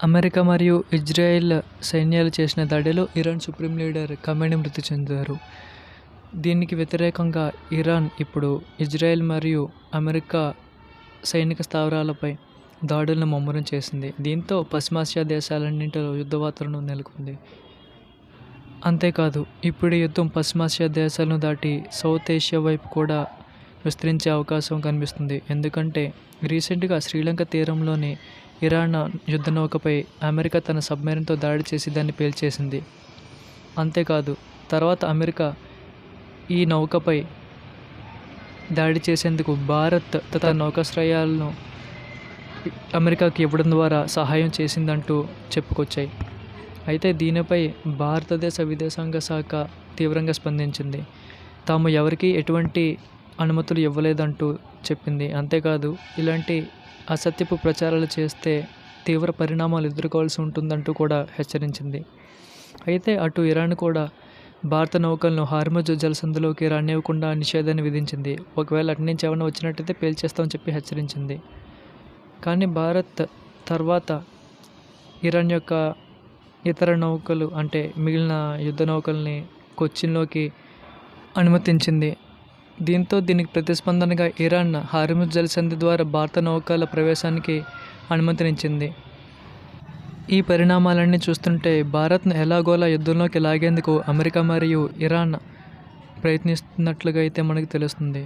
America మరియు Israel సైన్యాలు చేసిన దాడిలో ఇరాన్ సుప్రీం లీడర్ ఖమేనీ మృతి చెందారు. దీనికి వ్యతిరేకంగా ఇరాన్ ఇప్పుడు ఇజ్రాయెల్ మరియు అమెరికా సైనిక స్థావరాలపై దాడులను ముమ్మరం చేసింది. దీంతో పశ్చిమాసియా దేశాలన్నింటిలో యుద్ధ వాతావరణం నెలకొంది. అంతేకాదు, ఇప్పుడు ఈ యుద్ధం పశ్చిమాసియా దేశాలను దాటి సౌత్ ఏషియా వైపు కూడా విస్తరించే అవకాశం కనిపిస్తుంది. ఎందుకంటే రీసెంట్గా శ్రీలంక తీరంలోని ఇరాన్ యుద్ధ నౌకపై అమెరికా తన సబ్మెరీన్తో దాడి చేసి దాన్ని పేల్చేసింది. అంతేకాదు, తర్వాత అమెరికా ఈ నౌకపై దాడి చేసేందుకు భారత్ తన నౌకాశ్రయాలను అమెరికాకి ఇవ్వడం ద్వారా సహాయం చేసిందంటూ చెప్పుకొచ్చాయి. అయితే దీనిపై భారతదేశ విదేశాంగ శాఖ తీవ్రంగా స్పందించింది. తాము ఎవరికీ ఎటువంటి అనుమతులు ఇవ్వలేదంటూ చెప్పింది. అంతేకాదు, ఇలాంటి అసత్యపు ప్రచారాలు చేస్తే తీవ్ర పరిణామాలు ఎదుర్కోవాల్సి ఉంటుందంటూ కూడా హెచ్చరించింది. అయితే అటు ఇరాన్ కూడా భారత నౌకలను హార్ముజ్ జలసంధిలోకి రానివ్వకుండా నిషేధాన్ని విధించింది. ఒకవేళ అటు నుంచి ఏమైనా వచ్చినట్టయితే పేల్చేస్తామని చెప్పి హెచ్చరించింది. కానీ భారత్ తర్వాత ఇరాన్ యొక్క ఇతర నౌకలు అంటే మిగిలిన యుద్ధ నౌకల్ని కొచ్చిన్లోకి అనుమతించింది. దీనికి ప్రతిస్పందనగా ఇరాన్ హార్ముజ్ జలసంధి ద్వారా భారత నౌకల ప్రవేశానికి అనుమతినిచ్చింది. ఈ పరిణామాలన్నీ చూస్తుంటే భారత్ను ఎలాగోలా యుద్ధంలోకి లాగేందుకు అమెరికా మరియు ఇరాన్ ప్రయత్నిస్తున్నట్లుగా అయితే మనకు తెలుస్తుంది.